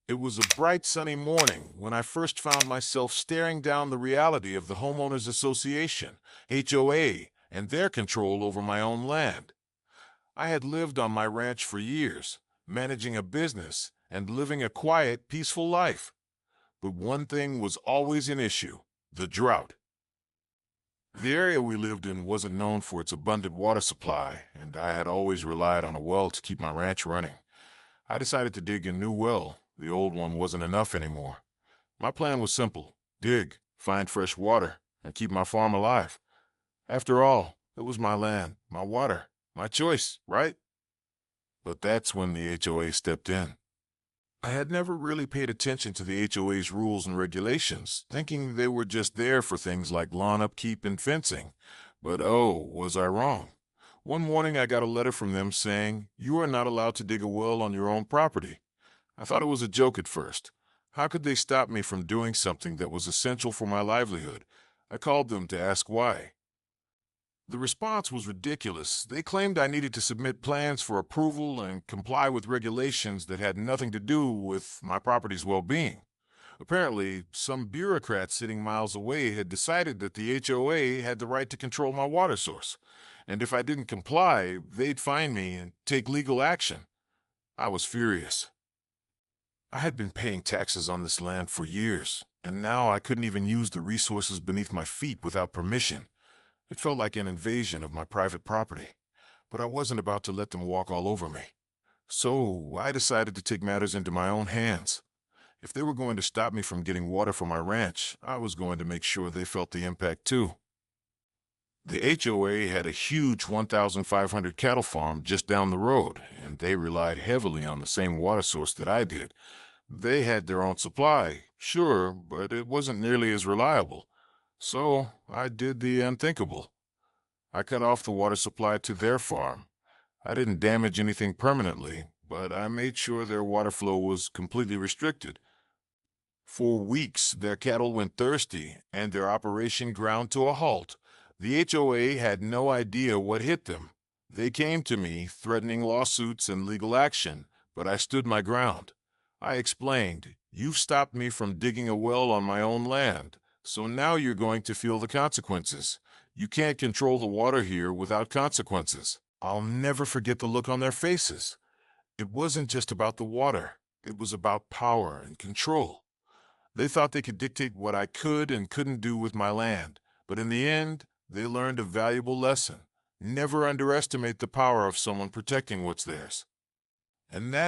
It was a bright sunny morning when I first found myself staring down the reality of the Homeowners Association, HOA, and their control over my own land. I had lived on my ranch for years, managing a business and living a quiet, peaceful life. But one thing was always an issue: the drought. The area we lived in wasn't known for its abundant water supply, and I had always relied on a well to keep my ranch running. I decided to dig a new well. The old one wasn't enough anymore. My plan was simple: dig, find fresh water, and keep my farm alive. After all, it was my land, my water, my choice, right? But that's when the HOA stepped in. I had never really paid attention to the HOA's rules and regulations, thinking they were just there for things like lawn upkeep and fencing. But oh, was I wrong. One morning I got a letter from them saying, "You are not allowed to dig a well on your own property." I thought it was a joke at first. How could they stop me from doing something that was essential for my livelihood? I called them to ask why. The response was ridiculous. They claimed I needed to submit plans for approval and comply with regulations that had nothing to do with my property's well-being. Apparently, some bureaucrat sitting miles away had decided that the HOA had the right to control my water source, and if I didn't comply, they'd fine me and take legal action. I was furious. I had been paying taxes on this land for years, and now I couldn't even use the resources beneath my feet without permission. It felt like an invasion of my private property, but I wasn't about to let them walk all over me. So I decided to take matters into my own hands. If they were going to stop me from getting water for my ranch, I was going to make sure they felt the impact too. The HOA had a huge 1,500 cattle farm just down the road, and they relied heavily on the same water source that I did. They had their own supply, sure, but it wasn't nearly as reliable. So I did the unthinkable. I cut off the water supply to their farm. I didn't damage anything permanently, but I made sure their water flow was completely restricted. For weeks, their cattle went thirsty, and their operation ground to a halt. The HOA had no idea what hit them. They came to me, threatening lawsuits and legal action, but I stood my ground. I explained, "You've stopped me from digging a well on my own land, so now you're going to feel the consequences. You can't control the water here without consequences." I'll never forget the look on their faces. It wasn't just about the water. It was about power and control. They thought they could dictate what I could and couldn't do with my land, but in the end, they learned a valuable lesson. Never underestimate the power of someone protecting what's theirs. And that